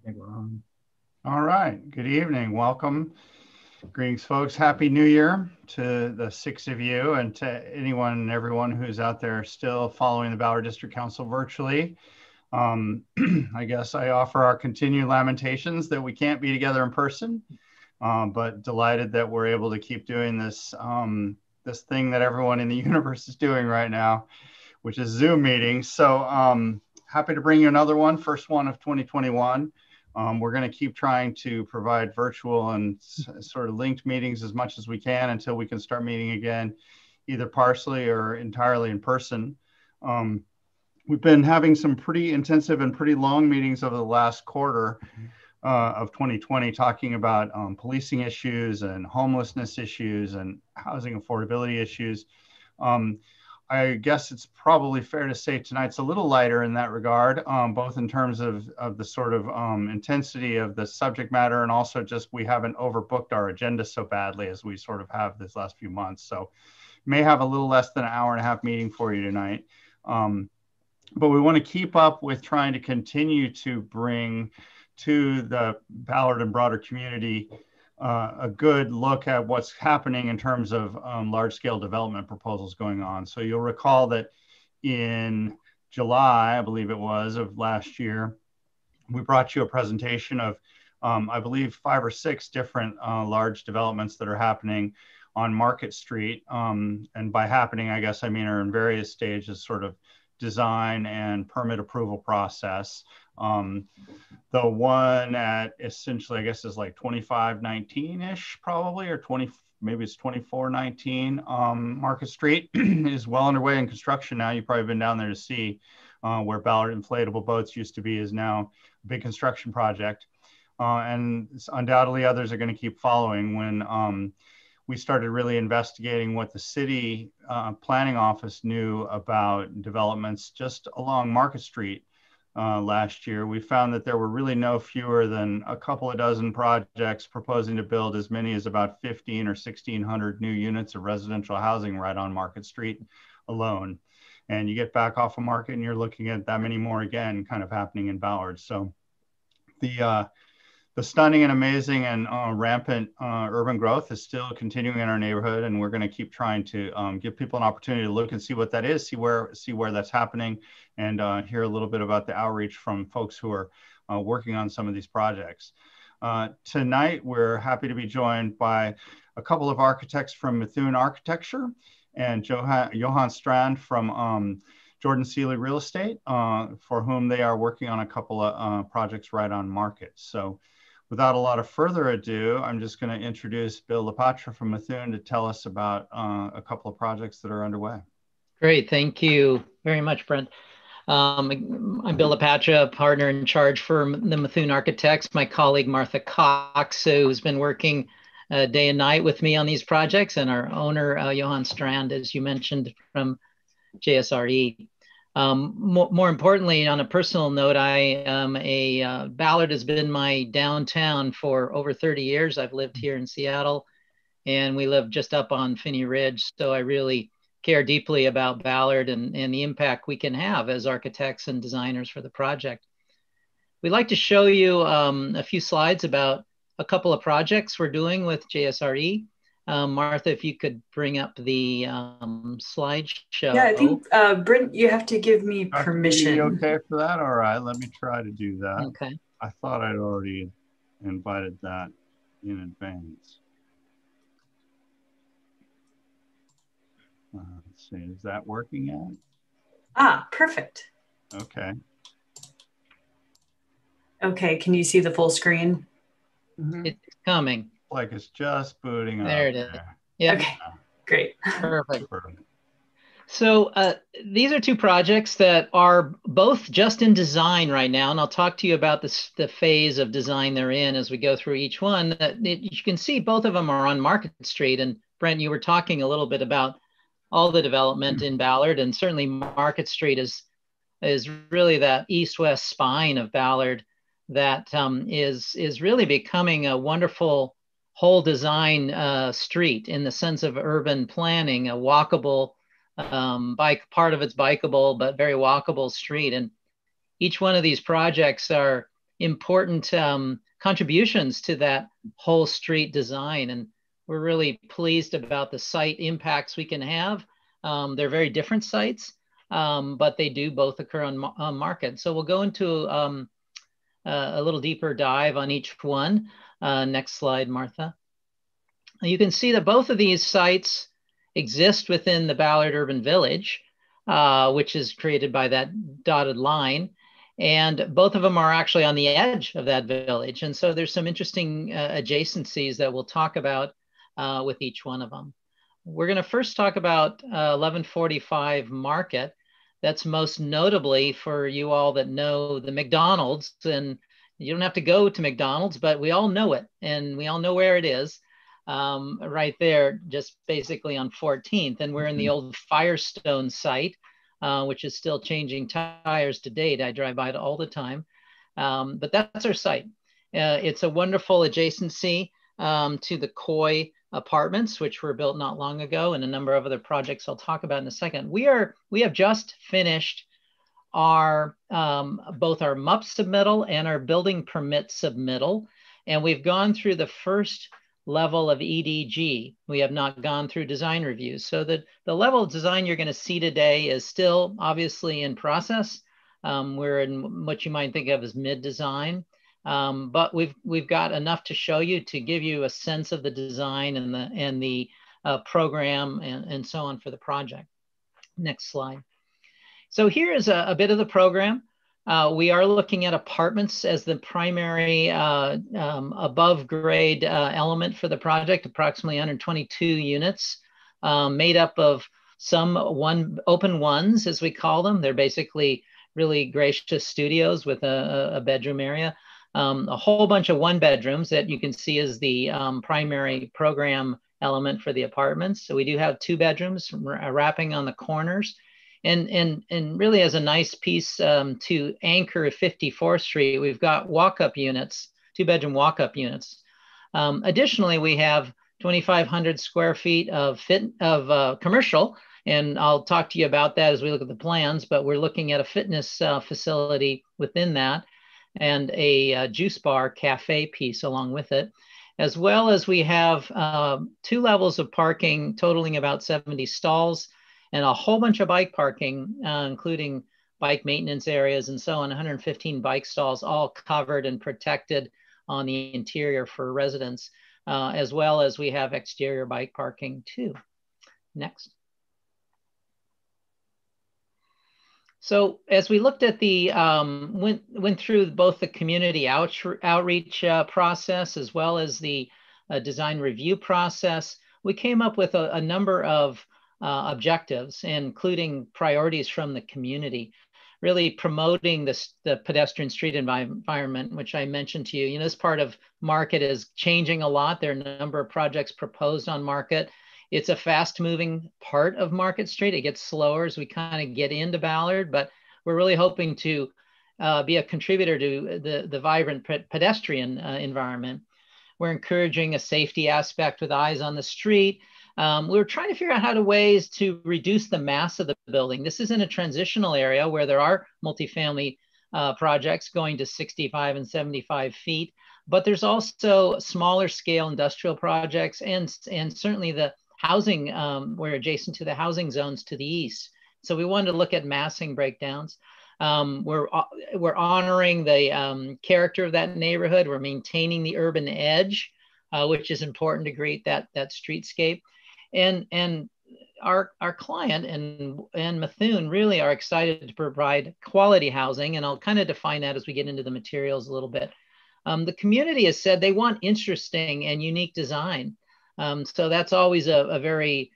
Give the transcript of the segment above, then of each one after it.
I think we're on. All right. Good evening. Welcome. Greetings, folks. Happy New Year to the six of you and to anyone and everyone who's out there still following the Ballard District Council virtually. I guess I offer our continued lamentations that we can't be together in person, but delighted that we're able to keep doing this, this thing that everyone in the universe is doing right now, which is Zoom meetings. So happy to bring you another one, first one of 2021. We're going to keep trying to provide virtual and sort of linked meetings as much as we can until we can start meeting again, either partially or entirely in person. We've been having some pretty intensive and pretty long meetings over the last quarter of 2020, talking about policing issues and homelessness issues and housing affordability issues. I guess it's probably fair to say tonight's a little lighter in that regard, both in terms of the sort of intensity of the subject matter, and also just we haven't overbooked our agenda so badly as we sort of have this last few months. So may have a little less than an hour and a half meeting for you tonight. But we want to keep up with trying to continue to bring to the Ballard and broader community a good look at what's happening in terms of large-scale development proposals going on. So you'll recall that in July, I believe it was, of last year, we brought you a presentation of, I believe, 5 or 6 different large developments that are happening on Market Street. And by happening, I guess I mean are in various stages, sort of design and permit approval process. The one at essentially, I guess, is like 2519-ish probably, or 20, maybe it's 2419 Market Street is well underway in construction now. You've probably been down there to see where Ballard inflatable boats used to be is now a big construction project. And undoubtedly others are going to keep following. When we started really investigating what the city planning office knew about developments just along Market Street last year, we found that there were really no fewer than a couple of dozen projects proposing to build as many as about 15 or 1,600 new units of residential housing right on Market Street alone. And you get back off of Market and you're looking at that many more again kind of happening in Ballard. So the stunning and amazing and rampant urban growth is still continuing in our neighborhood, and we're going to keep trying to give people an opportunity to look and see what that is, see where that's happening, and hear a little bit about the outreach from folks who are working on some of these projects. Tonight, we're happy to be joined by a couple of architects from Mithun Architecture and Johan Strand from Jorden Selig Real Estate, for whom they are working on a couple of projects right on Market. So without a lot of further ado, I'm just going to introduce Bill LaPatra from Mithun to tell us about a couple of projects that are underway. Great. Thank you very much, Brent. I'm Bill LaPatra, partner in charge for the Mithun Architects. My colleague, Martha Cox, who's been working day and night with me on these projects, and our owner, Johan Strand, as you mentioned, from JSRA. More importantly, on a personal note, Ballard has been my downtown for over 30 years. I've lived here in Seattle, and we live just up on Finney Ridge. So I really care deeply about Ballard and the impact we can have as architects and designers for the project. We'd like to show you a few slides about a couple of projects we're doing with JSRA. Martha, if you could bring up the slideshow. Yeah, I think, Brent, you have to give me permission. Are you okay for that? All right, let me try to do that. Okay. I thought I'd already invited that in advance. Let's see, is that working yet? Ah, perfect. Okay. Okay, can you see the full screen? It's coming. Like it's just booting up. There it is. Yeah. Okay, great. Perfect. So these are two projects that are both just in design right now, and I'll talk to you about the phase of design they're in as we go through each one. You can see both of them are on Market Street, and Brent, you were talking a little bit about all the development in Ballard, and certainly Market Street is really that east-west spine of Ballard that is really becoming a wonderful whole design street in the sense of urban planning, a walkable part of it's bikeable, but very walkable street. And each one of these projects are important contributions to that whole street design. And we're really pleased about the site impacts we can have. They're very different sites, but they do both occur on market. So we'll go into a little deeper dive on each one. Next slide, Martha. You can see that both of these sites exist within the Ballard Urban Village, which is created by that dotted line. And both of them are actually on the edge of that village. And so there's some interesting adjacencies that we'll talk about with each one of them. We're going to first talk about 1145 Market. That's most notably for you all that know the McDonald's. And you don't have to go to McDonald's, but we all know it. And we all know where it is. Right there, just basically on 14th. And we're in the old Firestone site, which is still changing tires to date. I drive by it all the time. But that's our site. It's a wonderful adjacency to the Coy apartments, which were built not long ago, and a number of other projects I'll talk about in a second. We have just finished our both our MUP submittal and our building permit submittal. And we've gone through the first level of EDG. We have not gone through design reviews. So the level of design you're going to see today is still obviously in process. We're in what you might think of as mid-design, but we've got enough to show you to give you a sense of the design and the program and so on for the project. Next slide. So here is a bit of the program. We are looking at apartments as the primary above grade element for the project, approximately 122 units, made up of some open ones, as we call them. They're basically really gracious studios with a bedroom area. A whole bunch of one bedrooms that you can see as the primary program element for the apartments. So we do have 2 bedrooms wrapping on the corners. And really as a nice piece to anchor 54th Street, we've got walk-up units, 2-bedroom walk-up units. Additionally, we have 2,500 square feet of commercial, and I'll talk to you about that as we look at the plans, but we're looking at a fitness facility within that and a juice bar cafe piece along with it, as well as we have 2 levels of parking totaling about 70 stalls, and a whole bunch of bike parking, including bike maintenance areas and so on, 115 bike stalls, all covered and protected on the interior for residents, as well as we have exterior bike parking too. Next. So as we looked at the, went through both the community outreach process as well as the design review process, we came up with a number of objectives, including priorities from the community, really promoting the pedestrian street environment, which I mentioned to you. You know, this part of Market is changing a lot. There are a number of projects proposed on Market. It's a fast moving part of Market Street. It gets slower as we kind of get into Ballard, but we're really hoping to be a contributor to the vibrant pedestrian environment. We're encouraging a safety aspect with eyes on the street. We're trying to figure out how to ways to reduce the mass of the building. This is in a transitional area where there are multifamily projects going to 65 and 75 feet, but there's also smaller scale industrial projects and certainly the housing, we're adjacent to the housing zones to the east. So we wanted to look at massing breakdowns. We're honoring the character of that neighborhood. We're maintaining the urban edge, which is important to create that streetscape. And our client and Mithun really are excited to provide quality housing, and I'll kind of define that as we get into the materials a little bit. The community has said they want interesting and unique design. So that's always a very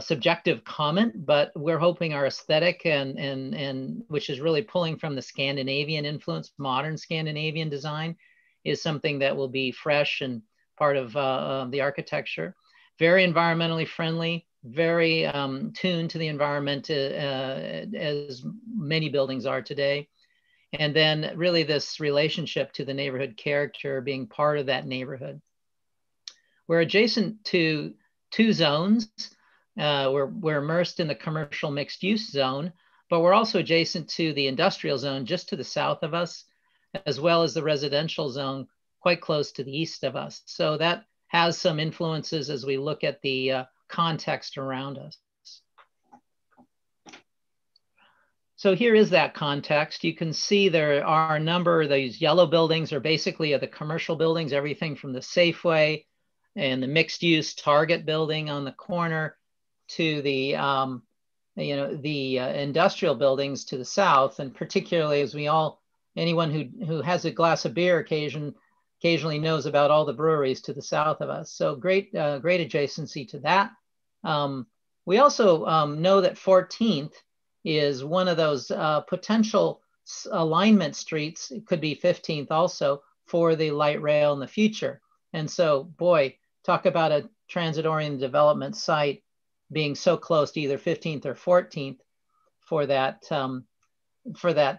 subjective comment, but we're hoping our aesthetic and which is really pulling from the Scandinavian influence, modern Scandinavian design, is something that will be fresh and part of the architecture. Very environmentally friendly, very tuned to the environment as many buildings are today. And then really this relationship to the neighborhood character being part of that neighborhood. We're adjacent to 2 zones. We're immersed in the commercial mixed use zone, but we're also adjacent to the industrial zone just to the south of us. as well as the residential zone quite close to the east of us. So that has some influences as we look at the context around us. So here is that context. You can see there are a number of these yellow buildings are basically the commercial buildings, everything from the Safeway and the mixed use Target building on the corner to the industrial buildings to the south. And particularly as anyone who has a glass of beer occasionally knows about all the breweries to the south of us. So great adjacency to that. We also know that 14th is one of those potential alignment streets. It could be 15th also for the light rail in the future. And so, boy, talk about a transit-oriented development site being so close to either 15th or 14th for that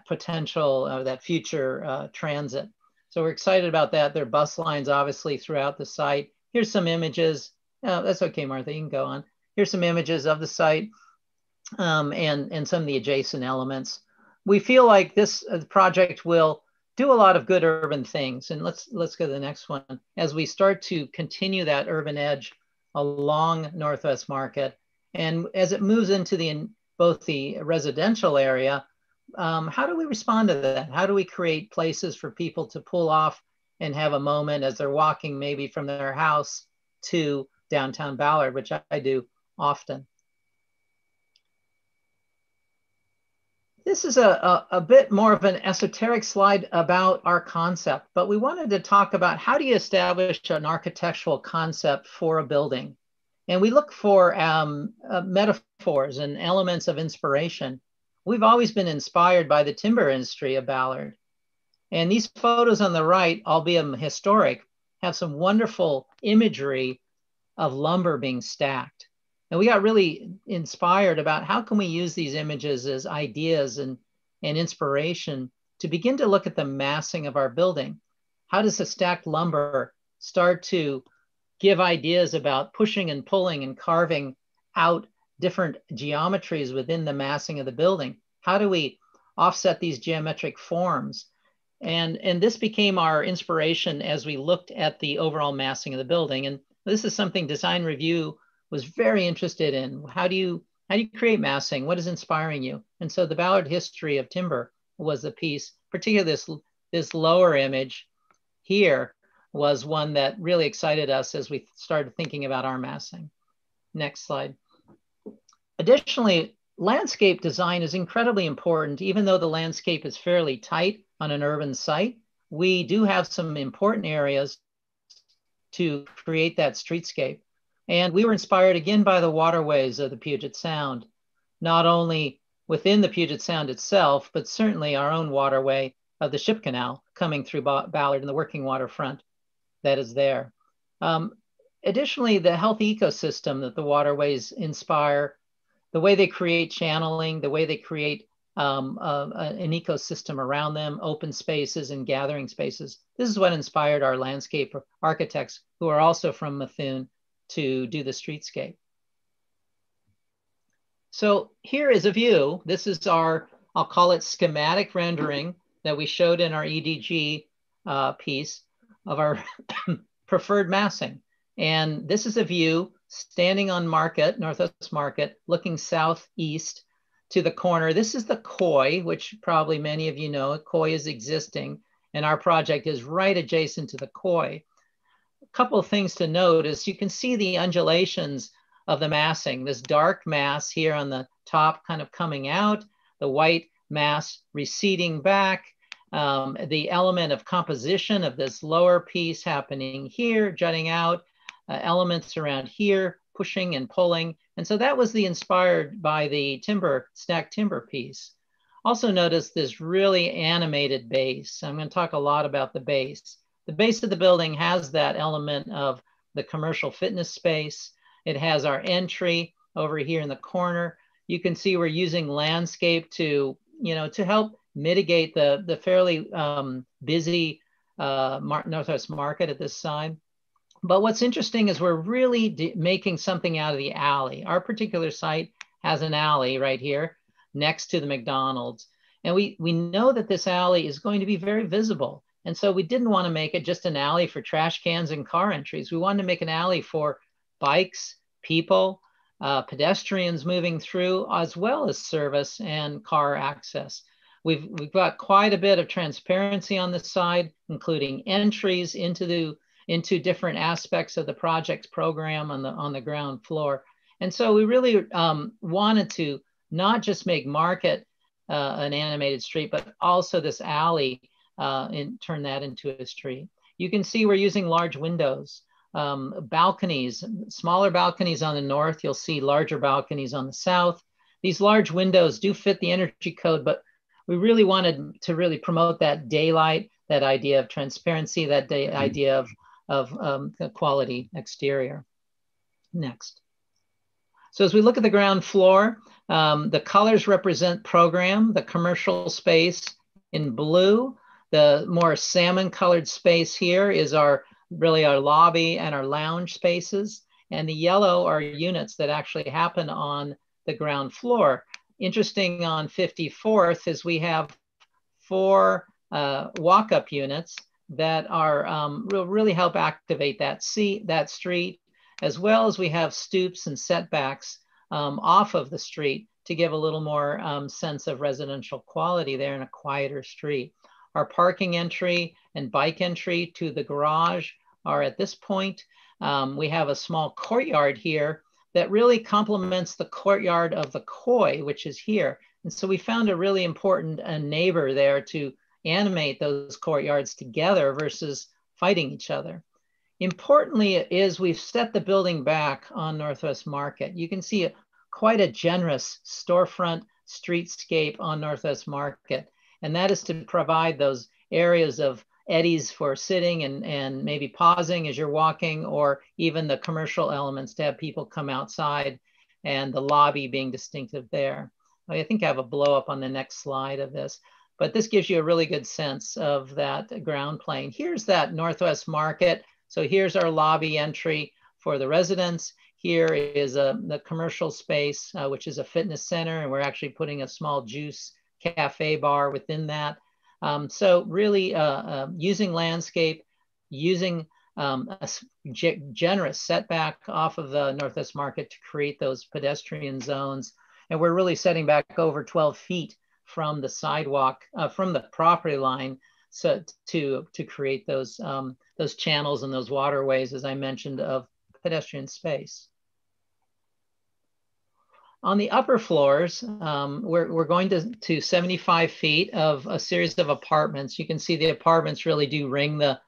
potential, that future transit. So we're excited about that. There are bus lines obviously throughout the site. Here's some images. Oh, that's okay, Martha, you can go on. Here's some images of the site and some of the adjacent elements. We feel like this project will do a lot of good urban things. And let's go to the next one. As we start to continue that urban edge along Northwest Market, and as it moves into both the residential area, how do we respond to that? How do we create places for people to pull off and have a moment as they're walking maybe from their house to downtown Ballard, which I do often. This is a bit more of an esoteric slide about our concept, but we wanted to talk about how do you establish an architectural concept for a building? And we look for metaphors and elements of inspiration. We've always been inspired by the timber industry of Ballard. And these photos on the right, albeit historic, have some wonderful imagery of lumber being stacked. And we got really inspired about how can we use these images as ideas and inspiration to begin to look at the massing of our building. How does the stacked lumber start to give ideas about pushing and pulling and carving out different geometries within the massing of the building? How do we offset these geometric forms? And this became our inspiration as we looked at the overall massing of the building. And this is something Design Review was very interested in. How do you create massing? What is inspiring you? And so the Ballard history of timber was the piece, particularly this lower image here was one that really excited us as we started thinking about our massing. Next slide. Additionally, landscape design is incredibly important. Even though the landscape is fairly tight on an urban site, we do have some important areas to create that streetscape. And we were inspired again by the waterways of the Puget Sound, not only within the Puget Sound itself, but certainly our own waterway of the Ship Canal coming through Ballard and the working waterfront that is there. Additionally, the health ecosystem that the waterways inspire, the way they create channeling, the way they create an ecosystem around them, open spaces and gathering spaces. This is what inspired our landscape architects, who are also from Mithun, to do the streetscape. So here is a view. This is our, I'll call it schematic rendering that we showed in our EDG piece of our preferred massing. And this is a view standing on Market, Northwest Market, looking southeast to the corner. This is the Koi, which probably many of you know. Koi is existing, and our project is right adjacent to the Koi. A couple of things to note is you can see the undulations of the massing, this dark mass here on the top kind of coming out, the white mass receding back, the element of composition of this lower piece happening here, jutting out, elements around here, pushing and pulling. And so that was inspired by the stacked timber piece. Also notice this really animated base. I'm going to talk a lot about the base. The base of the building has that element of the commercial fitness space. It has our entry over here in the corner. You can see we're using landscape to help mitigate the fairly busy Northwest Market at this side. But what's interesting is we're really making something out of the alley. Our particular site has an alley right here next to the McDonald's. And we know that this alley is going to be very visible. And so we didn't want to make it just an alley for trash cans and car entries. We wanted to make an alley for bikes, people, pedestrians moving through, as well as service and car access. We've got quite a bit of transparency on this side, including entries into different aspects of the project's program on the ground floor. And so we really wanted to not just make Market an animated street, but also this alley and turn that into a street. You can see we're using large windows, balconies, smaller balconies on the north. You'll see larger balconies on the south. These large windows do fit the energy code, but we really wanted to really promote that daylight, that idea of transparency, that idea of quality exterior. Next. So as we look at the ground floor, the colors represent program, the commercial space in blue. The more salmon colored space here is really our lobby and our lounge spaces. And the yellow are units that actually happen on the ground floor. Interesting on 54th is we have 4 walk-up units that will really help activate that street, as well as we have stoops and setbacks off of the street to give a little more sense of residential quality there in a quieter street. Our parking entry and bike entry to the garage are at this point. We have a small courtyard here that really complements the courtyard of the koi, which is here. And so we found a really important neighbor there to animate those courtyards together versus fighting each other. Importantly is we've set the building back on Northwest Market. You can see quite a generous storefront streetscape on Northwest Market. And that is to provide those areas of eddies for sitting and maybe pausing as you're walking, or even the commercial elements to have people come outside, and the lobby being distinctive there. I think I have a blow up on the next slide of this, but this gives you a really good sense of that ground plane. Here's that Northwest Market. So here's our lobby entry for the residents. Here is the commercial space, which is a fitness center, and we're actually putting a small juice cafe bar within that. So really using landscape, using a generous setback off of the Northwest Market to create those pedestrian zones. And we're really setting back over 12 feet from the sidewalk, from the property line, so to create those channels and those waterways, as I mentioned, of pedestrian space. On the upper floors, we're going to 75 feet of a series of apartments. You can see the apartments really do ring the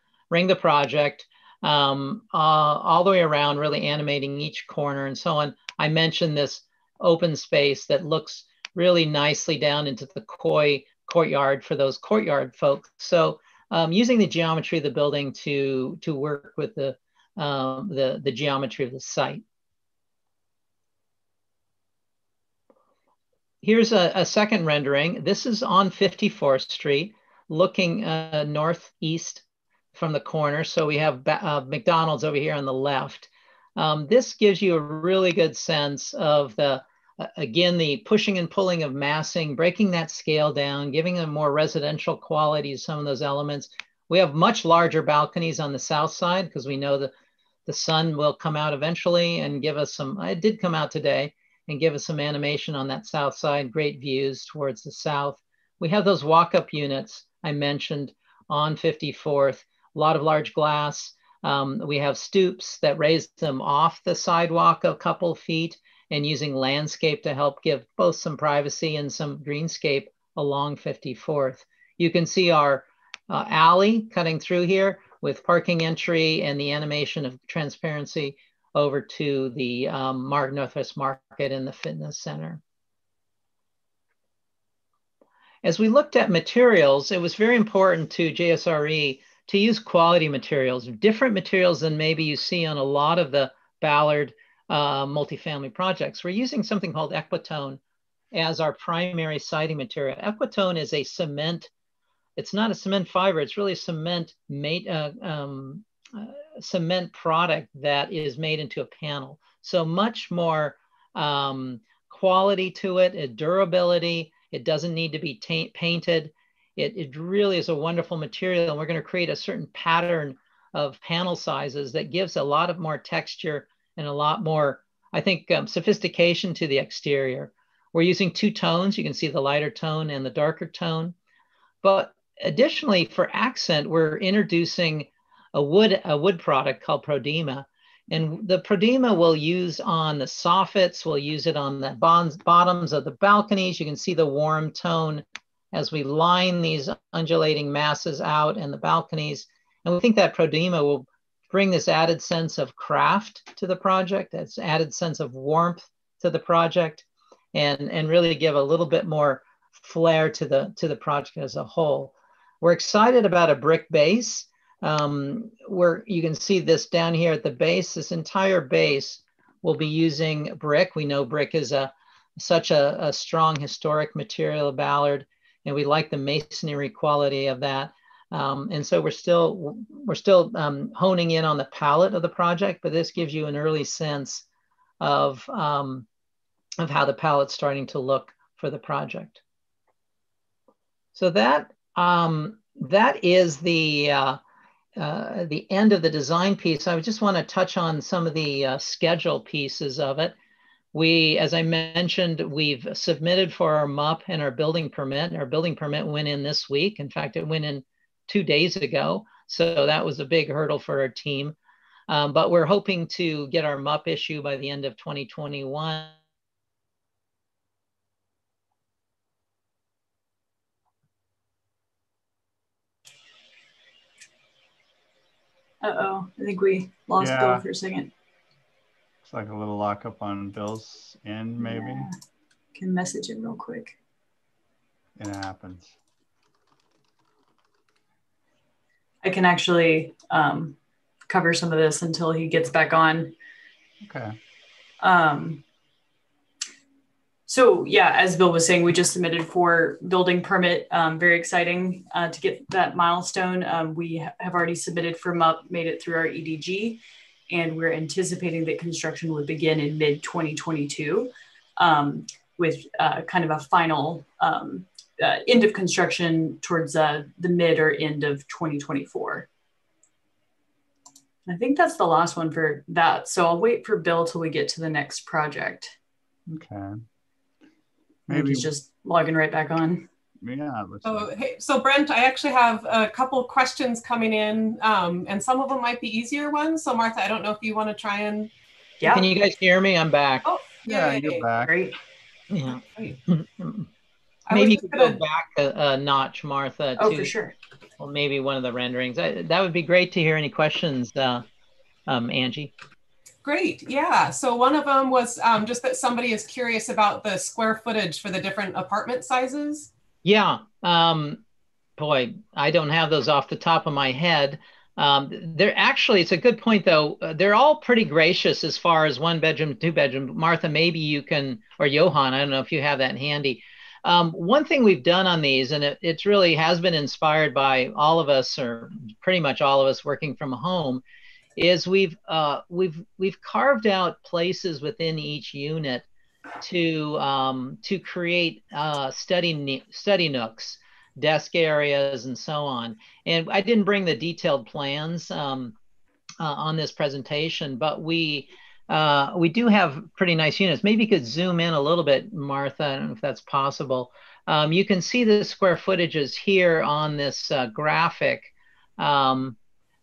project all the way around, really animating each corner and so on. I mentioned this open space that looks really nicely down into the koi courtyard for those courtyard folks. So using the geometry of the building to work with the geometry of the site. Here's a second rendering. This is on 54th Street, looking northeast from the corner. So we have McDonald's over here on the left. This gives you a really good sense of again, the pushing and pulling of massing, breaking that scale down, giving a more residential quality to some of those elements. We have much larger balconies on the south side because we know that the sun will come out eventually and give us some, it did come out today, and give us some animation on that south side, great views towards the south. We have those walk-up units I mentioned on 54th, a lot of large glass. We have stoops that raise them off the sidewalk a couple feet, and using landscape to help give both some privacy and some greenscape along 54th. You can see our alley cutting through here with parking entry and the animation of transparency over to the Northwest Market and the fitness center. As we looked at materials, it was very important to JSRE to use quality materials, different materials than maybe you see on a lot of the Ballard multifamily projects. We're using something called Equitone as our primary siding material. Equitone is a cement. It's not a cement fiber. It's really a cement product that is made into a panel. So much more quality to it, durability, It doesn't need to be painted. It really is a wonderful material, and we're going to create a certain pattern of panel sizes that gives a lot of more texture and a lot more, I think, sophistication to the exterior. We're using 2 tones. You can see the lighter tone and the darker tone. But additionally, for accent, we're introducing a wood product called Prodema. And the Prodema we'll use on the soffits. We'll use it on the bottoms of the balconies. You can see the warm tone as we line these undulating masses out in the balconies. And we think that Prodema will bring this added sense of craft to the project, this added sense of warmth to the project, and really give a little bit more flair to the project as a whole. We're excited about a brick base. Where you can see this down here at the base. This entire base will be using brick. We know brick is such a strong historic material of Ballard, and we like the masonry quality of that. And so we're still honing in on the palette of the project, but this gives you an early sense of how the palette's starting to look for the project. So that is the end of the design piece. I just want to touch on some of the schedule pieces of it. As I mentioned, we've submitted for our MUP and our building permit. Our building permit went in this week. In fact, it went in 2 days ago. So that was a big hurdle for our team. But we're hoping to get our MUP issue by the end of 2021. Uh-oh, I think we lost Bill for a second. Looks like a little lockup on Bill's end, maybe. Yeah. Can message him real quick. It happens. I can actually cover some of this until he gets back on. Okay. So yeah, as Bill was saying, we just submitted for building permit. Very exciting to get that milestone. We have already submitted for MUP, made it through our EDG, and we're anticipating that construction would begin in mid-2022 with kind of a final end of construction towards the mid or end of 2024. I think that's the last one for that. So I'll wait for Bill till we get to the next project. Okay. Maybe he's just logging right back on. Yeah. So Brent, I actually have a couple of questions coming in, and some of them might be easier ones. So Martha, I don't know if you want to try and. Yeah. Can you guys hear me? I'm back. Oh, yeah, you're back. Great. Yeah. Great. Maybe you could go back a notch, Martha. Oh, for sure. Well, maybe one of the renderings. That would be great to hear any questions, Angie. Great, yeah. So one of them was just that somebody is curious about the square footage for the different apartment sizes. Yeah, boy, I don't have those off the top of my head. They're actually, it's a good point though. They're all pretty gracious as far as 1 bedroom, 2 bedroom. Martha, maybe you can, or Johan, I don't know if you have that handy. One thing we've done on these, and it really has been inspired by all of us, or pretty much all of us working from home, is we've carved out places within each unit to create study nooks, desk areas, and so on. And I didn't bring the detailed plans on this presentation, but we do have pretty nice units. Maybe you could zoom in a little bit, Martha. I don't know if that's possible. You can see the square footages here on this graphic.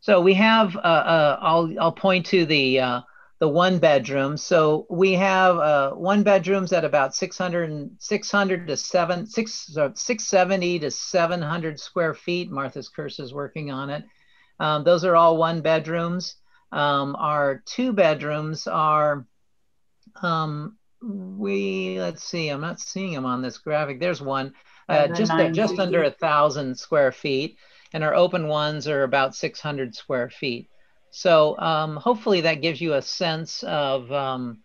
So we have, I'll point to the 1 bedroom. So we have 1 bedrooms at about 670 to 700 square feet. Martha's cursor is working on it. Those are all 1 bedrooms. Our 2 bedrooms are, let's see, I'm not seeing them on this graphic. There's one, just under 1,000 square feet. And our open ones are about 600 square feet. So hopefully that gives you a sense of what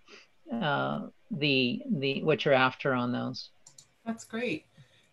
you're after on those. That's great.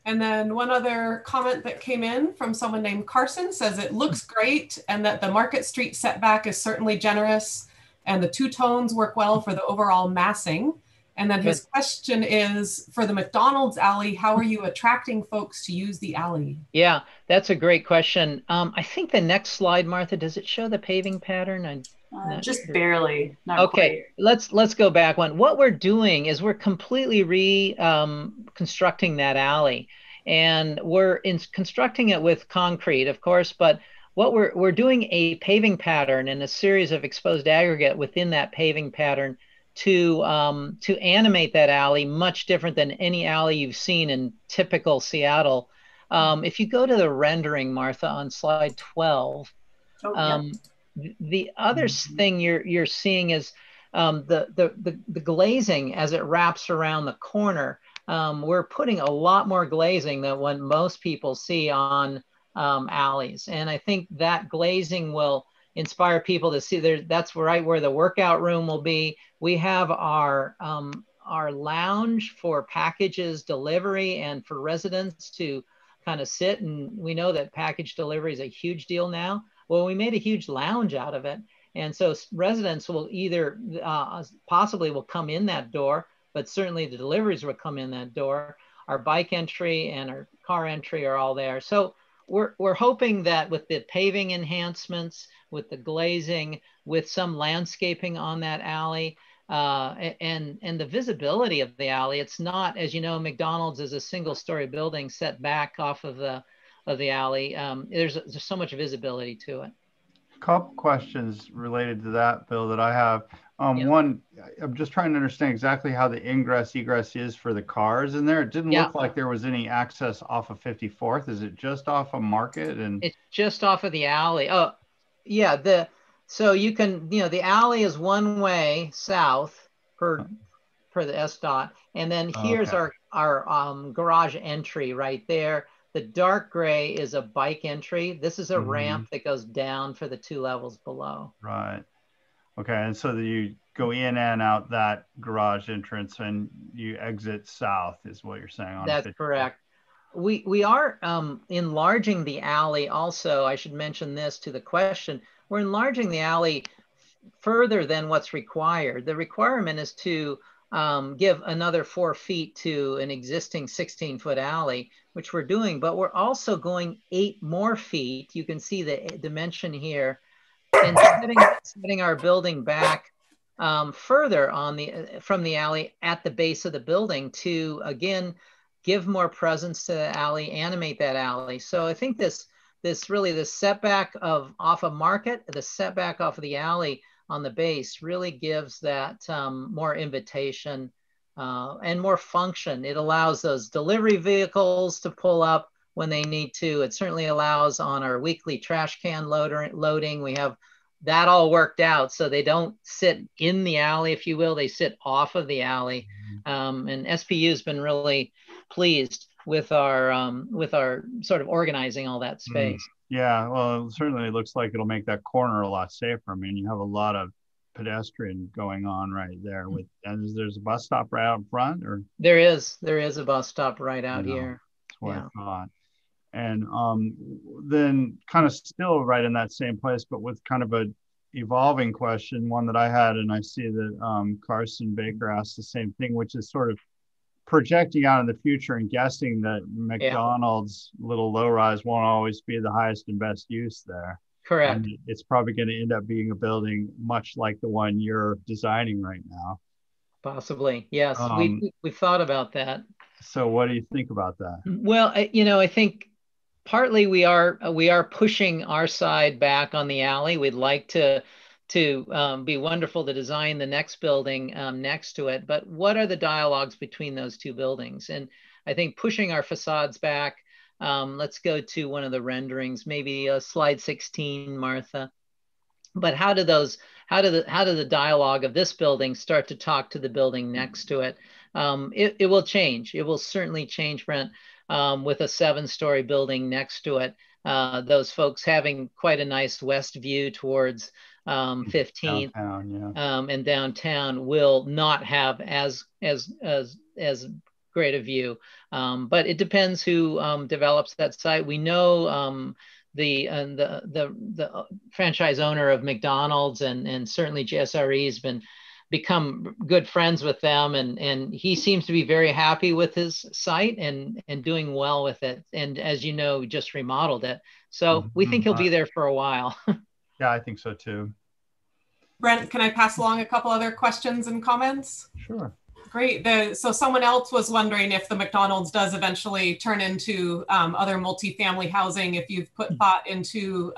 And then one other comment that came in from someone named Carson says it looks great and that the Market Street setback is certainly generous and the 2 tones work well for the overall massing. And then his question is, for the McDonald's alley, how are you attracting folks to use the alley? Yeah, that's a great question. I think the next slide, Martha, does it show the paving pattern? I'm not Just sure. barely, not Okay, quite. let's go back one. What we're doing is we're completely reconstructing that alley, and we're constructing it with concrete, of course, but what we're doing a paving pattern and a series of exposed aggregate within that paving pattern to animate that alley, much different than any alley you've seen in typical Seattle. If you go to the rendering, Martha, on slide 12, the other thing you're seeing is the glazing as it wraps around the corner. We're putting a lot more glazing than what most people see on alleys, and I think that glazing will inspire people to see there. That's right where the workout room will be. We have our lounge for packages delivery and for residents to kind of sit, and we know that package delivery is a huge deal now. Well, we made a huge lounge out of it. And so residents will either possibly will come in that door, but certainly the deliveries will come in that door. Our bike entry and our car entry are all there. So we're hoping that with the paving enhancements, with the glazing, with some landscaping on that alley, and the visibility of the alley, it's not, as you know, McDonald's is a single-story building set back off of the alley. There's so much visibility to it. A couple questions related to that, Bill, that I have. One, I'm just trying to understand exactly how the ingress egress is for the cars in there. It didn't look like there was any access off of 54th. Is it just off of Market? And it's just off of the alley. Oh, yeah. So you can, the alley is one way south per the SDOT, and then here's our garage entry right there. The dark gray is a bike entry. This is a ramp that goes down for the 2 levels below. Right. Okay. And so you go in and out that garage entrance and you exit south is what you're saying. That's correct. We are enlarging the alley also. I should mention this to the question. We're enlarging the alley further than what's required. The requirement is to give another 4 feet to an existing 16-foot alley, which we're doing, but we're also going 8 more feet. You can see the dimension here, and setting our building back further from the alley at the base of the building to, again, give more presence to the alley, animate that alley. So I think this setback off of Market, the setback off of the alley on the base really gives that more invitation and more function. It allows those delivery vehicles to pull up when they need to. It certainly allows on our weekly trash can loading. We have that all worked out so they don't sit in the alley, if you will. They sit off of the alley. And SPU has been really pleased with our sort of organizing all that space. Yeah, well, it certainly looks like it'll make that corner a lot safer. I mean, you have a lot of pedestrian going on right there. And there's a bus stop right out front, or there is a bus stop right out here. That's what I thought. And then kind of still right in that same place, but with kind of a evolving question, one that I had, and I see that Carson Baker asked the same thing, which is sort of projecting out in the future and guessing that McDonald's little low rise won't always be the highest and best use there. Correct. And it's probably going to end up being a building much like the one you're designing right now. Possibly, yes. We've thought about that. So what do you think about that? Well, I think partly we are pushing our side back on the alley. We'd like to be wonderful to design the next building next to it, but what are the dialogues between those 2 buildings? And I think pushing our facades back, let's go to one of the renderings, maybe slide 16, Martha. But how do the dialogue of this building start to talk to the building next to it? It will change. It will certainly change, Brent, with a 7-story building next to it. Those folks having quite a nice west view towards 15th downtown, and downtown will not have as great a view. But it depends who develops that site. We know the franchise owner of McDonald's and certainly JSRE has been become good friends with them, and he seems to be very happy with his site and doing well with it. And as you know, just remodeled it. So we think he'll be there for a while. Yeah, I think so too. Brent, can I pass along a couple other questions and comments? Sure. Great. So someone else was wondering if the McDonald's does eventually turn into other multifamily housing, if you've put thought into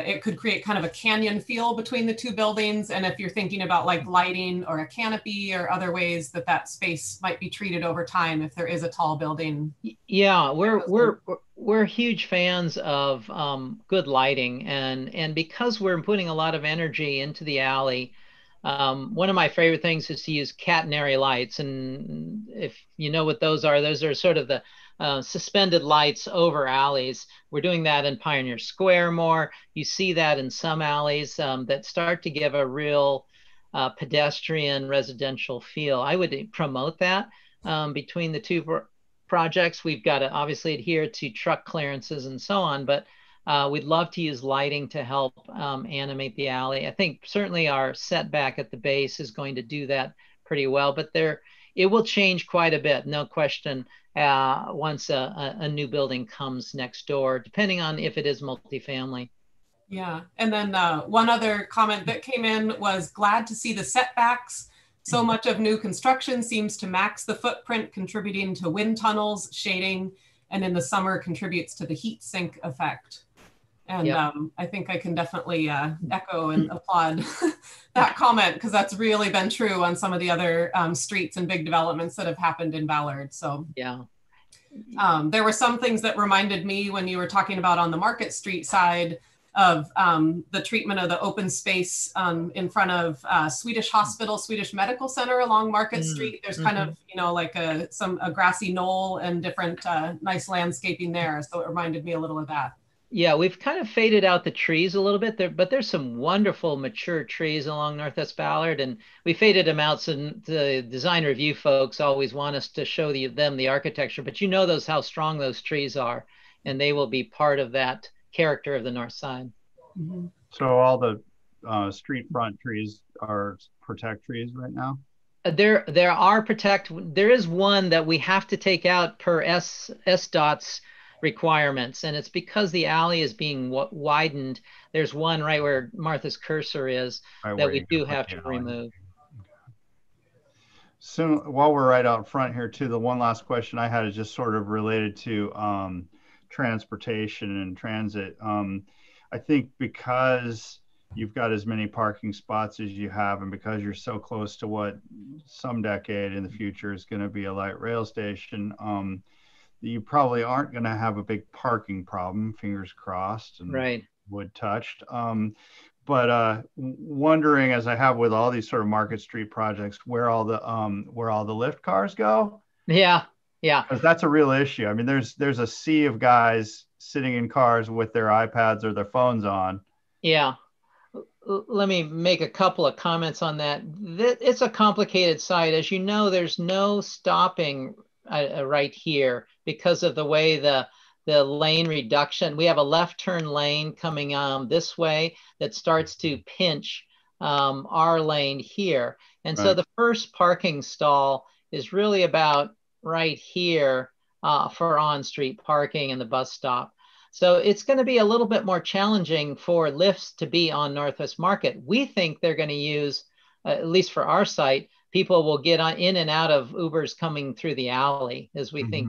it could create kind of a canyon feel between the two buildings, and if you're thinking about like lighting or a canopy or other ways that that space might be treated over time if there is a tall building. Yeah, we're huge fans of good lighting, and because we're putting a lot of energy into the alley, one of my favorite things is to use catenary lights. And if you know what those are sort of the suspended lights over alleys. We're doing that in Pioneer Square more. You see that in some alleys that start to give a real pedestrian residential feel. I would promote that between the two projects. We've got to obviously adhere to truck clearances and so on, but we'd love to use lighting to help animate the alley. I think certainly our setback at the base is going to do that pretty well, but it will change quite a bit, no question, once a new building comes next door, depending on if it is multifamily. Yeah, and then one other comment that came in was glad to see the setbacks. So much of new construction seems to max the footprint, contributing to wind tunnels, shading, and in the summer contributes to the heat sink effect. And yep. I think I can definitely echo and applaud that comment, because that's really been true on some of the other streets and big developments that have happened in Ballard. So yeah, there were some things that reminded me when you were talking about on the Market Street side of the treatment of the open space in front of Swedish Hospital, Swedish Medical Center along Market Street. There's kind of, you know, like a grassy knoll and different nice landscaping there. So it reminded me a little of that. Yeah, we've kind of faded out the trees a little bit there, but there's some wonderful mature trees along Northwest Ballard, and we faded them out. So the design review folks always want us to show them the architecture, but you know how strong those trees are, and they will be part of that character of the north side. Mm-hmm. So all the street front trees are protect trees right now? There are protect. There is one that we have to take out per SDOT's requirements, and it's because the alley is being widened. There's one right where Martha's cursor is that we do have to remove. So while we're right out front here too, the one last question I had is just sort of related to transportation and transit. I think because you've got as many parking spots as you have, and because you're so close to what some decade in the future is going to be a light rail station, you probably aren't going to have a big parking problem, fingers crossed and right. wood touched. But wondering, as I have with all these sort of Market Street projects, where all the lift cars go. Yeah, yeah. Because that's a real issue. I mean, there's a sea of guys sitting in cars with their iPads or their phones on. Yeah. Let me make a couple of comments on that. It's a complicated site. As you know, there's no stopping right here because of the way the lane reduction. We have a left turn lane coming this way that starts to pinch our lane here. And right. So the first parking stall is really about right here for on-street parking and the bus stop. So it's going to be a little bit more challenging for lifts to be on Northwest Market. We think they're going to use, at least for our site, people will get in and out of Ubers coming through the alley, as we think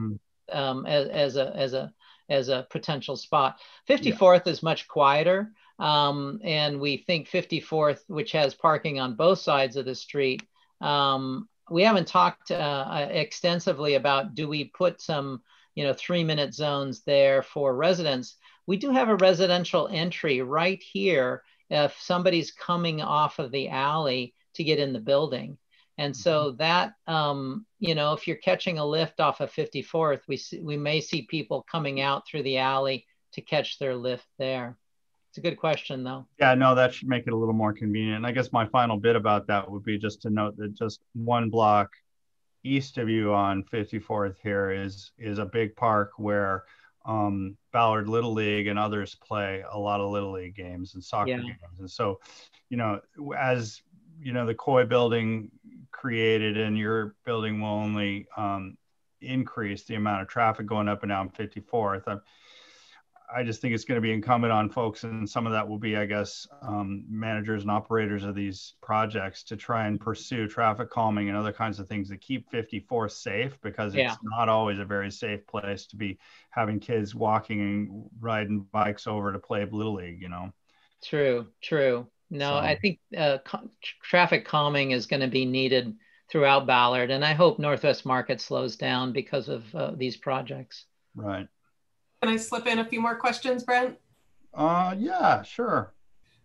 as a potential spot. 54th is much quieter, and we think 54th, which has parking on both sides of the street. We haven't talked extensively about, do we put some 3-minute zones there for residents? We do have a residential entry right here if somebody's coming off of the alley to get in the building. And so that, if you're catching a lift off of 54th, we may see people coming out through the alley to catch their lift there. It's a good question, though. Yeah, no, that should make it a little more convenient. And I guess my final bit about that would be just to note that just one block east of you on 54th here is a big park where Ballard Little League and others play a lot of Little League games and soccer games. And so, as the Koi building created, and your building will only increase the amount of traffic going up and down 54th. I just think it's going to be incumbent on folks, and some of that will be, I guess, managers and operators of these projects, to try and pursue traffic calming and other kinds of things that keep 54 safe, because it's not always a very safe place to be having kids walking and riding bikes over to play Little League, True. No, so I think traffic calming is going to be needed throughout Ballard, and I hope Northwest Market slows down because of these projects. Right. Can I slip in a few more questions, Brent? Yeah, sure.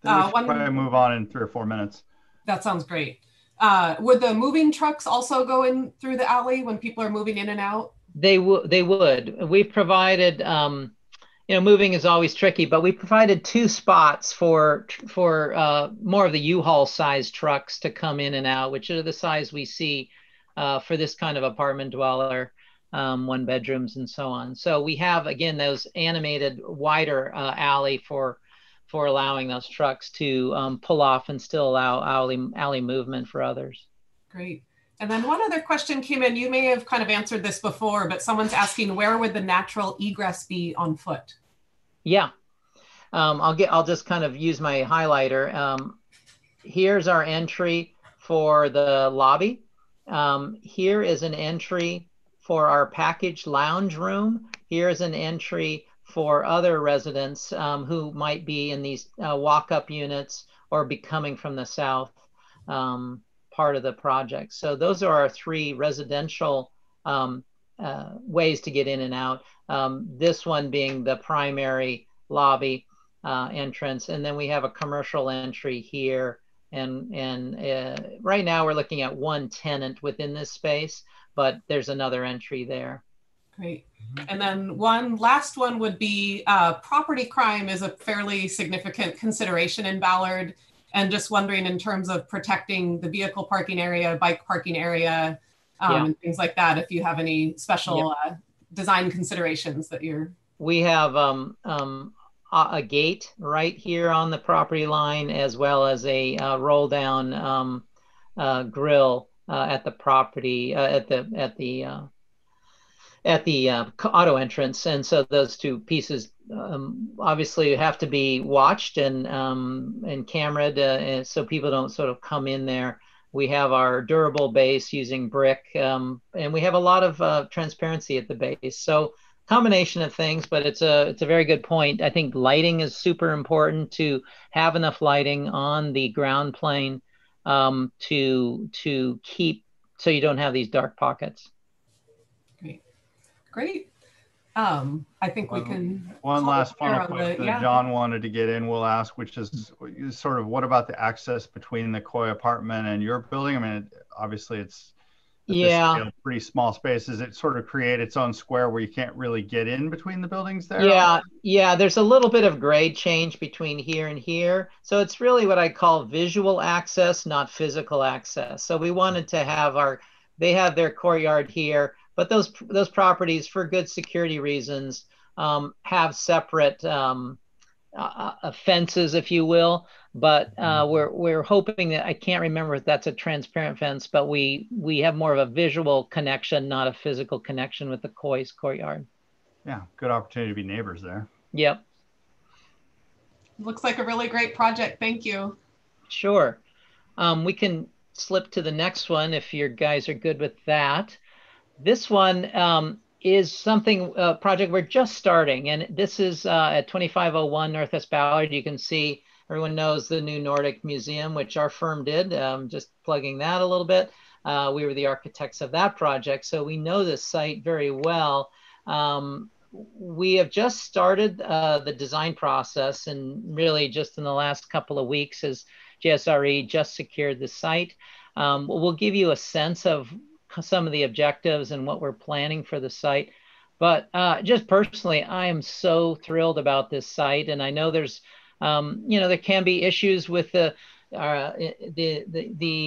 Then we should probably move on in 3 or 4 minutes. That sounds great. Would the moving trucks also go in through the alley when people are moving in and out? They would. We've provided, moving is always tricky, but we provided 2 spots for more of the U-Haul size trucks to come in and out, which are the size we see for this kind of apartment dweller. 1 bedrooms and so on. So we have, again, those animated wider alley for allowing those trucks to pull off and still allow alley movement for others. Great. And then one other question came in. You may have kind of answered this before, but someone's asking, where would the natural egress be on foot? Yeah, I'll just kind of use my highlighter. Here's our entry for the lobby. Here is an entry for our package lounge room. Here's an entry for other residents who might be in these walk-up units or be coming from the south part of the project. So those are our 3 residential ways to get in and out. This one being the primary lobby entrance. And then we have a commercial entry here. And right now we're looking at 1 tenant within this space, but there's another entry there. Great. And then one last one would be property crime is a fairly significant consideration in Ballard. And just wondering, in terms of protecting the vehicle parking area, bike parking area, and things like that, if you have any special design considerations that you're... We have a gate right here on the property line, as well as a roll down grill at the property at the auto entrance. And so those 2 pieces obviously have to be watched and cameraed so people don't sort of come in there. We have our durable base using brick, and we have a lot of transparency at the base. So combination of things, but it's a very good point. I think lighting is super important, to have enough lighting on the ground plane to keep, so you don't have these dark pockets. Great. I think we can... One last final question that John wanted to get in, we'll ask, which is sort of, what about the access between the Koi apartment and your building? I mean, obviously it's pretty small spaces. It sort of create its own square where you can't really get in between the buildings there? Yeah, there's a little bit of grade change between here and here. So it's really what I call visual access, not physical access. So we wanted to have they have their courtyard here, but those properties, for good security reasons, have separate fences, if you will. But we're hoping that, I can't remember if that's a transparent fence, but we have more of a visual connection, not a physical connection with the Koi's courtyard. Yeah, good opportunity to be neighbors there. Yep. Looks like a really great project. Thank you. Sure. We can slip to the next one if your guys are good with that. This one is something, a project we're just starting, and this is at 2501 Northwest Ballard. You can see, everyone knows the new Nordic Museum, which our firm did, just plugging that a little bit. We were the architects of that project, so we know this site very well. We have just started the design process, and really just in the last couple of weeks as JSRE just secured the site. We'll give you a sense of some of the objectives and what we're planning for the site. But just personally, I am so thrilled about this site. And I know there's, there can be issues with the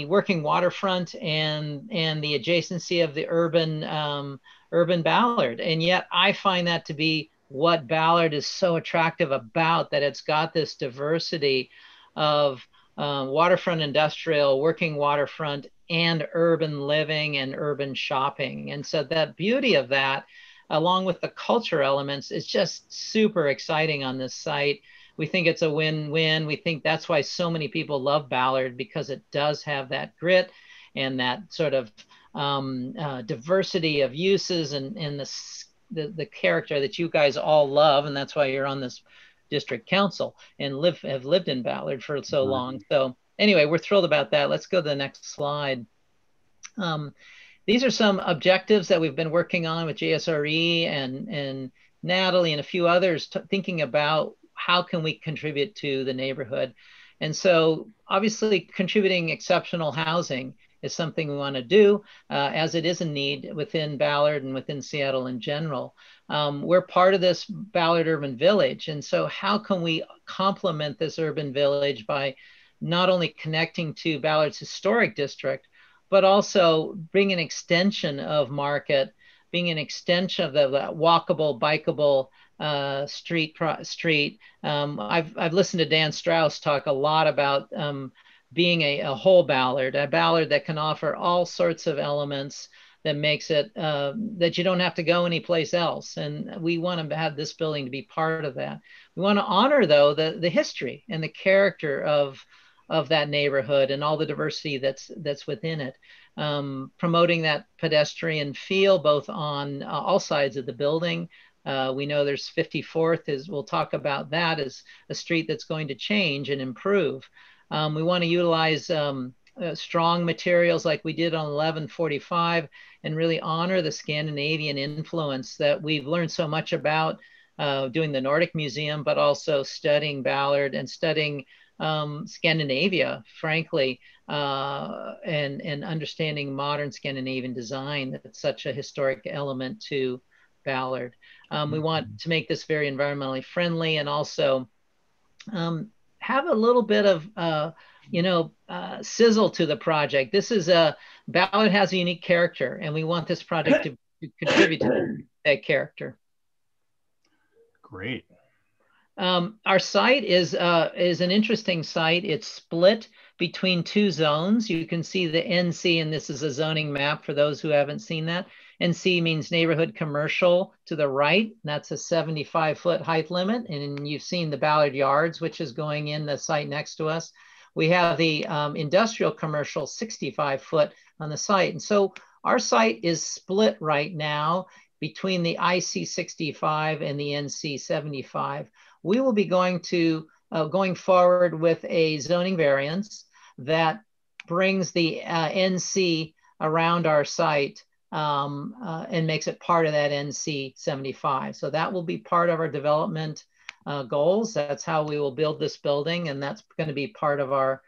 working waterfront and the adjacency of the urban Ballard. And yet I find that to be what Ballard is so attractive about, that it's got this diversity of waterfront industrial, working waterfront, and urban living and urban shopping. And so that beauty of that, along with the culture elements, is just super exciting on this site. We think it's a win-win. We think that's why so many people love Ballard, because it does have that grit and that sort of diversity of uses and the character that you guys all love. And that's why you're on this district council and have lived in Ballard for so long. So anyway, we're thrilled about that. Let's go to the next slide. These are some objectives that we've been working on with JSRE and Natalie and a few others, thinking about how can we contribute to the neighborhood. And so obviously contributing exceptional housing is something we want to do, as it is a need within Ballard and within Seattle in general. We're part of this Ballard Urban Village. And so how can we complement this urban village by not only connecting to Ballard's historic district, but also bring an extension of Market, being an extension of the walkable, bikeable street. I've listened to Dan Strauss talk a lot about being a whole Ballard, a Ballard that can offer all sorts of elements that makes it that you don't have to go anyplace else. And we want to have this building to be part of that. We want to honor, though, the history and the character of that neighborhood and all the diversity that's within it. Promoting that pedestrian feel both on all sides of the building. We know there's 54th, we'll talk about that as a street that's going to change and improve. We want to utilize strong materials like we did on 1145 and really honor the Scandinavian influence that we've learned so much about doing the Nordic Museum, but also studying Ballard and studying Scandinavia, frankly, and understanding modern Scandinavian design. That's such a historic element to Ballard. We want to make this very environmentally friendly and also have a little bit of, sizzle to the project. This is Ballard has a unique character, and we want this project to contribute to that character. Great. Our site is an interesting site. It's split between two zones. You can see the NC, and this is a zoning map for those who haven't seen that. NC means neighborhood commercial to the right. That's a 75-foot height limit. And you've seen the Ballard Yards, which is going in the site next to us. We have the industrial commercial 65-foot on the site. And so our site is split right now between the IC 65 and the NC 75. We will be going forward with a zoning variance that brings the NC around our site and makes it part of that NC 75. So that will be part of our development goals. That's how we will build this building, and that's going to be part of our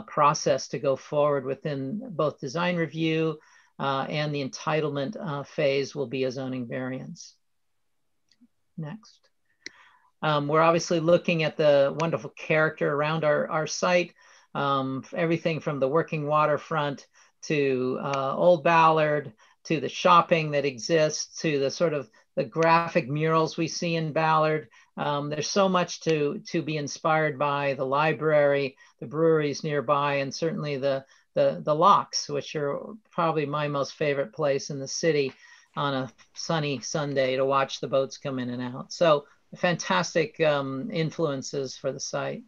process to go forward within both design review and the entitlement phase will be a zoning variance. Next. We're obviously looking at the wonderful character around our site, everything from the working waterfront to Old Ballard, to the shopping that exists, to the sort of the graphic murals we see in Ballard. There's so much to be inspired by: the library, the breweries nearby, and certainly the locks, which are probably my most favorite place in the city on a sunny Sunday to watch the boats come in and out. So fantastic influences for the site.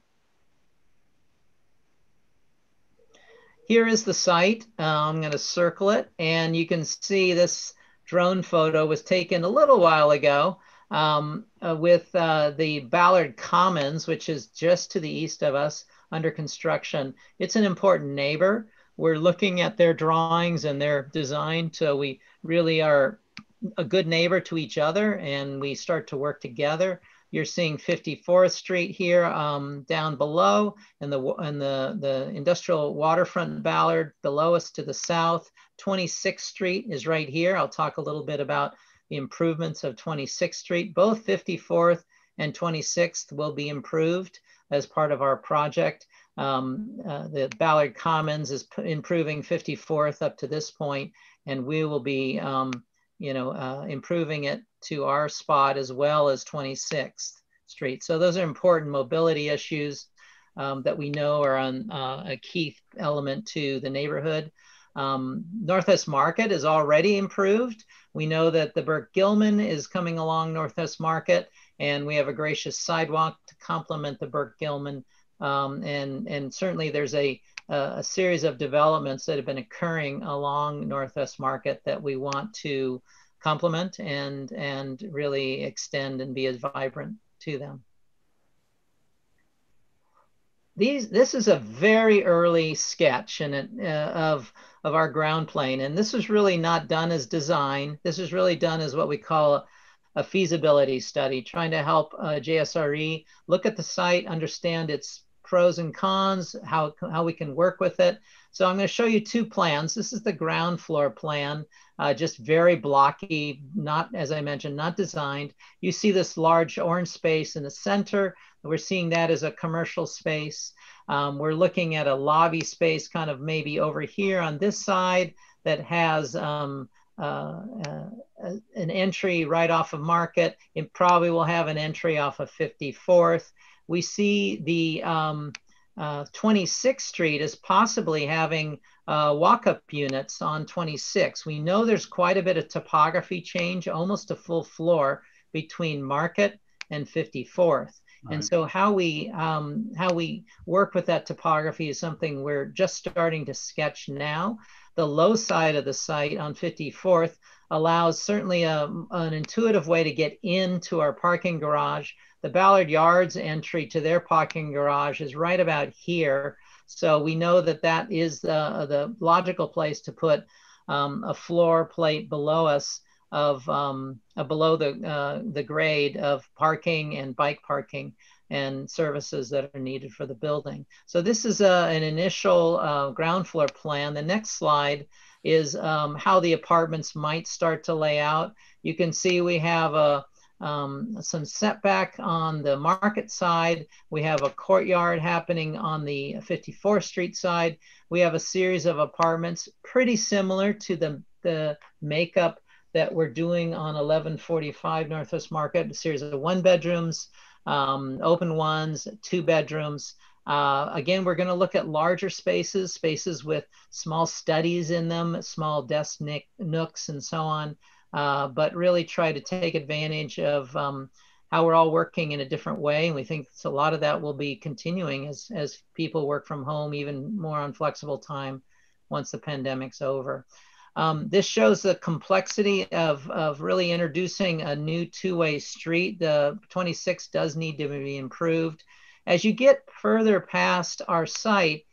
Here is the site. I'm going to circle it, and you can see this drone photo was taken a little while ago with the Ballard Commons, which is just to the east of us, under construction. It's an important neighbor. We're looking at their drawings and their design, so we really are a good neighbor to each other, and we start to work together. You're seeing 54th Street here down below, and the industrial waterfront Ballard below us to the south. 26th Street is right here. I'll talk a little bit about the improvements of 26th Street. Both 54th and 26th will be improved as part of our project. The Ballard Commons is improving 54th up to this point, and we will be improving it to our spot as well as 26th Street. So those are important mobility issues. that we know are a key element to the neighborhood. Northwest Market is already improved. We know that the Burke Gilman is coming along Northwest Market, and we have a gracious sidewalk to complement the Burke Gilman. And certainly there's a series of developments that have been occurring along Northwest Market that we want to complement and really extend and be as vibrant to them. This is a very early sketch of our ground plane, and this was really not done as design. This is really done as what we call a feasibility study, trying to help JSRE look at the site, understand its pros and cons, how we can work with it. So I'm going to show you two plans. This is the ground floor plan, just very blocky, not, as I mentioned, not designed. You see this large orange space in the center. We're seeing that as a commercial space. We're looking at a lobby space kind of maybe over here on this side that has an entry right off of Market. It probably will have an entry off of 54th. We see the 26th Street as possibly having walk-up units on 26. We know there's quite a bit of topography change, almost a full floor between Market and 54th. Right. And so how we work with that topography is something we're just starting to sketch now. The low side of the site on 54th allows certainly an intuitive way to get into our parking garage. The Ballard Yards entry to their parking garage is right about here. So we know that that is the logical place to put a floor plate below us of below the grade of parking and bike parking and services that are needed for the building. So this is an initial ground floor plan. The next slide is how the apartments might start to lay out. You can see we have some setback on the Market side. We have a courtyard happening on the 54th Street side. We have a series of apartments pretty similar to the makeup that we're doing on 1145 Northwest Market, a series of 1 bedrooms, open ones, 2 bedrooms. Again, we're going to look at larger spaces with small studies in them, small desk nooks and so on, but really try to take advantage of how we're all working in a different way. And we think a lot of that will be continuing as people work from home even more on flexible time once the pandemic's over. This shows the complexity of really introducing a new two-way street. The 26 does need to be improved. As you get further past our site,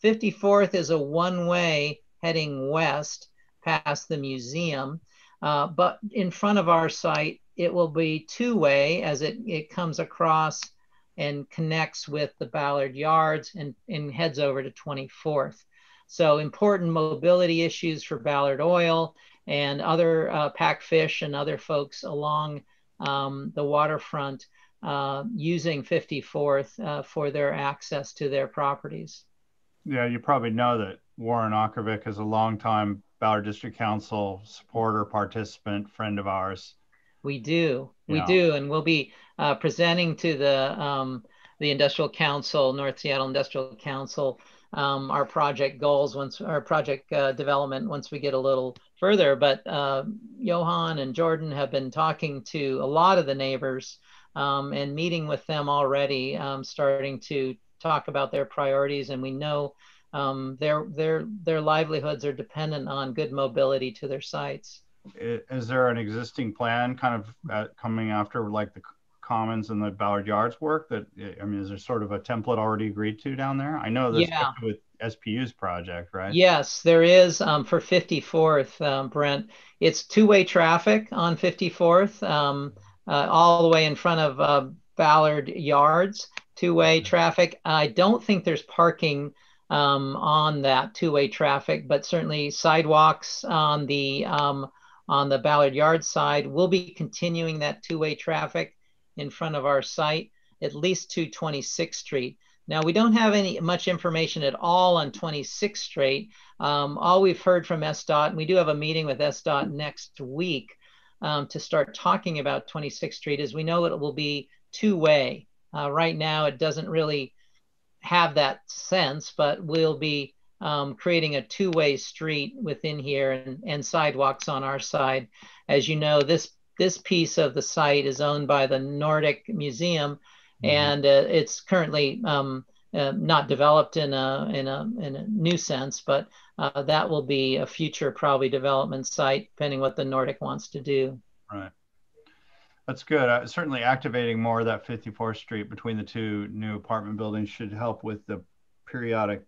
54th is a one-way heading west past the museum. But in front of our site, it will be two-way as it comes across and connects with the Ballard Yards and heads over to 24th. So important mobility issues for Ballard Oil and other pack fish and other folks along the waterfront using 54th for their access to their properties. Yeah, you probably know that Warren Ockervik is a longtime Ballard District Council supporter, participant, friend of ours. We do, and we'll be presenting to the Industrial Council, North Seattle Industrial Council, our project goals our project development once we get a little further. But Johan and Jorden have been talking to a lot of the neighbors and meeting with them already, starting to talk about their priorities, and we know their livelihoods are dependent on good mobility to their sites. Is there an existing plan kind of coming after like the Commons and the Ballard Yards work that, I mean, is there sort of a template already agreed to down there? I know there's with SPU's project, right? Yes, there is for 54th, Brent. It's two-way traffic on 54th, all the way in front of Ballard Yards, two-way traffic. I don't think there's parking on that two-way traffic, but certainly sidewalks on the Ballard Yard side. We'll be continuing that two-way traffic in front of our site, at least to 26th Street. Now, we don't have much information at all on 26th Street. All we've heard from SDOT, and we do have a meeting with SDOT next week to start talking about 26th Street, is we know it will be two-way. Right now, it doesn't really have that sense, but we'll be creating a two-way street within here and sidewalks on our side. As you know, this piece of the site is owned by the Nordic Museum, and it's currently not developed in a new sense, but that will be a future probably development site, depending what the Nordic wants to do. Right. That's good. Certainly activating more of that 54th Street between the two new apartment buildings should help with the periodic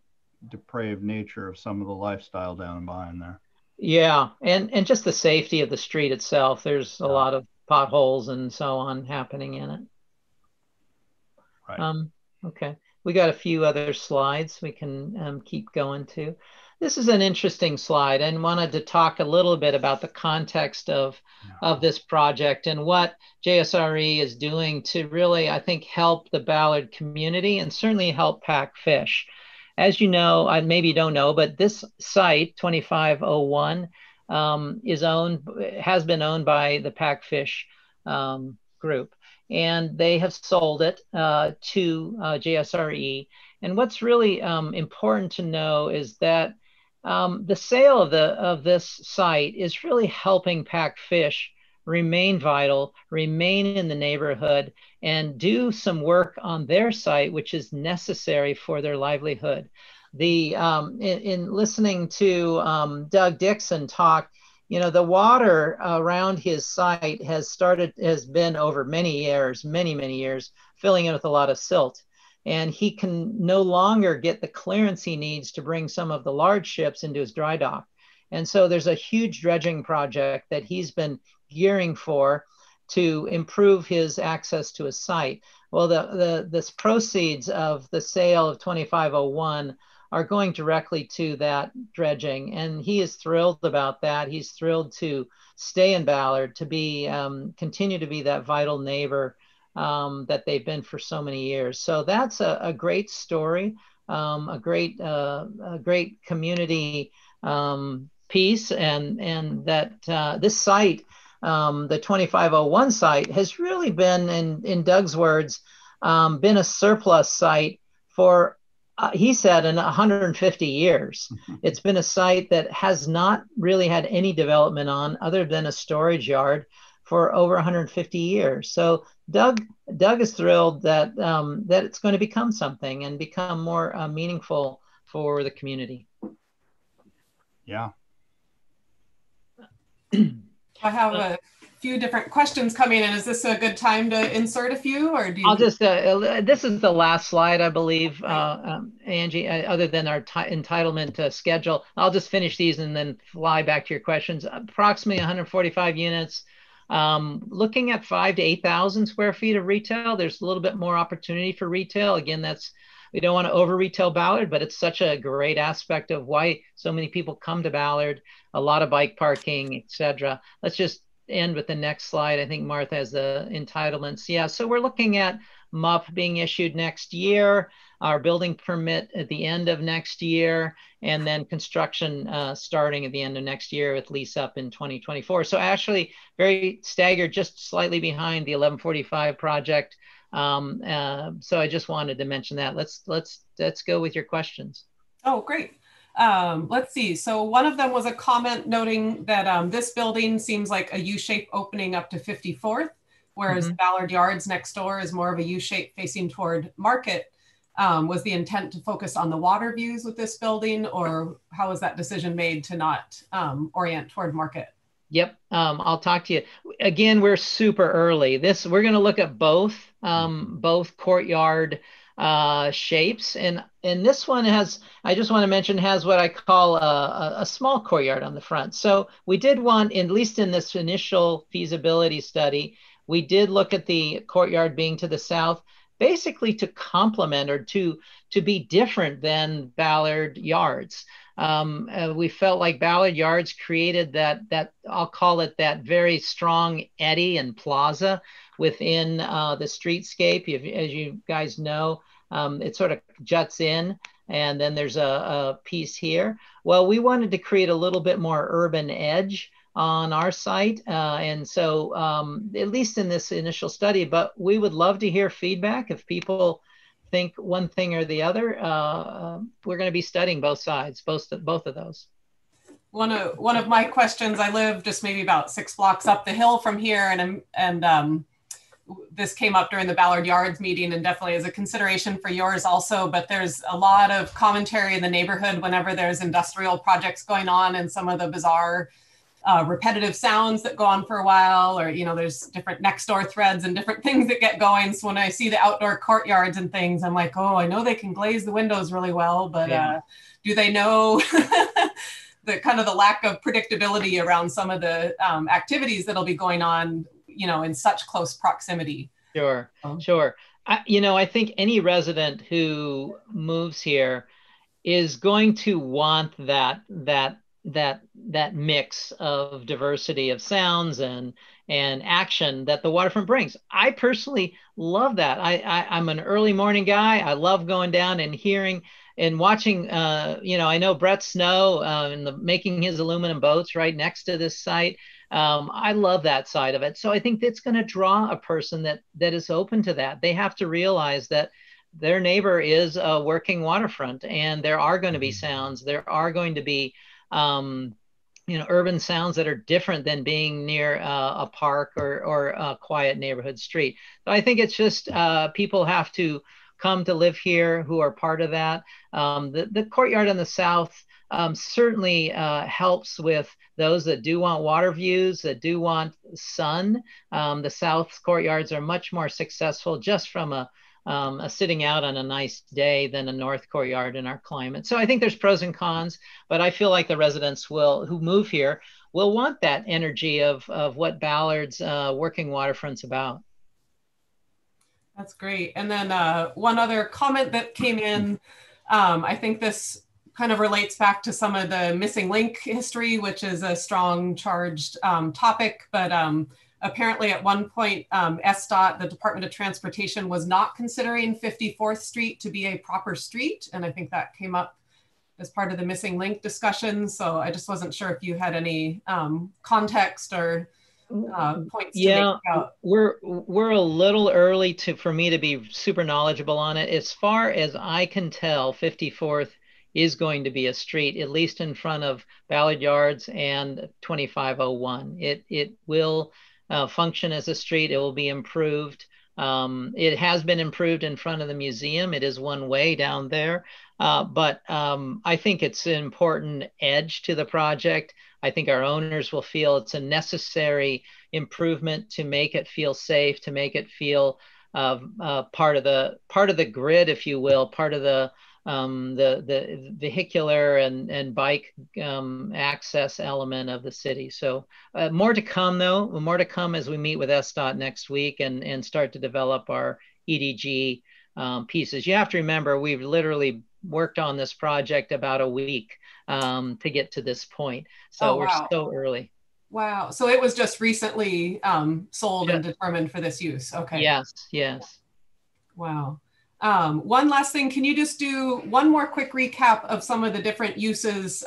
depraved nature of some of the lifestyle down and behind there. Yeah, and just the safety of the street itself. There's a lot of potholes and so on happening in it. Right. Okay, we got a few other slides we can keep going to. This is an interesting slide, and wanted to talk a little bit about the context of this project and what JSRE is doing to really, I think, help the Ballard community and certainly help pack fish. As you know, maybe you don't know, but this site, 2501, has been owned by the Pack Fish group, and they have sold it to JSRE. And what's really important to know is that the sale of this site is really helping Pack Fish remain vital, remain in the neighborhood, and do some work on their site, which is necessary for their livelihood. In listening to Doug Dixon talk, you know, the water around his site has been over many years, many years, filling in with a lot of silt. And he can no longer get the clearance he needs to bring some of the large ships into his dry dock. And so there's a huge dredging project that he's been gearing for to improve his access to his site. Well, this proceeds of the sale of 2501 are going directly to that dredging, and he is thrilled about that. He's thrilled to stay in Ballard, to be continue to be that vital neighbor that they've been for so many years. So that's a great story, a great community piece, and that this site, the 2501 site, has really been, in Doug's words, been a surplus site for, he said, in 150 years. It's been a site that has not really had any development on other than a storage yard for over 150 years. So Doug is thrilled that that it's going to become something and become more meaningful for the community. Yeah. I have a few different questions coming in. Is this a good time to insert a few, or do you? I'll just, this is the last slide, I believe, Angie, other than our entitlement schedule. I'll just finish these and then fly back to your questions. Approximately 145 units, looking at 5,000 to 8,000 square feet of retail. There's a little bit more opportunity for retail. Again, we don't want to over retail Ballard, but it's such a great aspect of why so many people come to Ballard, a lot of bike parking, etc. Let's just end with the next slide. I think Martha has the entitlements. Yeah, so we're looking at MUP being issued next year, our building permit at the end of next year, and then construction starting at the end of next year with lease up in 2024. So actually very staggered, just slightly behind the 1145 project. So I just wanted to mention that. Let's go with your questions. Oh, great. Let's see. So one of them was a comment noting that this building seems like a U-shape opening up to 54th, whereas Ballard Yards next door is more of a U-shape facing toward Market. Was the intent to focus on the water views with this building, or how was that decision made to not orient toward Market? Yep, I'll talk to you. Again, we're super early. We're going to look at both courtyard shapes, and this one has, I just want to mention, has what I call a small courtyard on the front. So we did want, at least in this initial feasibility study, we did look at the courtyard being to the south, basically to complement or to be different than Ballard Yards. We felt like Ballard Yards created that I'll call it that very strong eddy and plaza within the streetscape. As you guys know, it sort of juts in, and then there's a piece here. Well, we wanted to create a little bit more urban edge on our site, and so at least in this initial study, but we would love to hear feedback if people think one thing or the other. We're going to be studying both sides, both of those. One of my questions, I live just maybe about 6 blocks up the hill from here, and this came up during the Ballard Yards meeting and definitely is a consideration for yours also, but there's a lot of commentary in the neighborhood whenever there's industrial projects going on, and some of the bizarre repetitive sounds that go on for a while, or, you know, there's different next door threads and different things that get going. So when I see the outdoor courtyards and things, I'm like, oh, I know they can glaze the windows really well, but do they know the kind of the lack of predictability around some of the activities that'll be going on, you know, in such close proximity? Sure, sure. You know, I think any resident who moves here is going to want that mix of diversity of sounds and action that the waterfront brings. I personally love that. I'm an early morning guy. I love going down and hearing and watching. You know, I know Brett Snow making his aluminum boats right next to this site. I love that side of it. So I think that's going to draw a person that is open to that. They have to realize that their neighbor is a working waterfront, and there are going to be sounds. There are going to be you know, urban sounds that are different than being near a park or a quiet neighborhood street. So I think it's just people have to come to live here who are part of that. The courtyard on the south certainly helps with those that do want water views, that do want sun. The south courtyards are much more successful just from a sitting out on a nice day than a north courtyard in our climate. So I think there's pros and cons, but I feel like the residents who move here will want that energy of what Ballard's working waterfront's about. That's great. And then one other comment that came in, I think this kind of relates back to some of the missing link history, which is a strong charged topic, but apparently at one point, SDOT, the Department of Transportation, was not considering 54th Street to be a proper street. And I think that came up as part of the missing link discussion. So I just wasn't sure if you had any context or points to make out. We're a little early for me to be super knowledgeable on it. As far as I can tell, 54th is going to be a street, at least in front of Ballard Yards and 2501. It will function as a street. It will be improved. It has been improved in front of the museum. It is one way down there. But I think it's an important edge to the project. I think our owners will feel it's a necessary improvement to make it feel safe, to make it feel part of the grid, if you will, part of the vehicular and bike access element of the city. So more to come, though. More to come as we meet with SDOT next week and start to develop our EDG pieces. You have to remember, we've literally worked on this project about a week to get to this point. So we're so early. Wow. So it was just recently sold and determined for this use. Okay. Yes, yes. Wow. One last thing, can you just do one more quick recap of some of the different uses,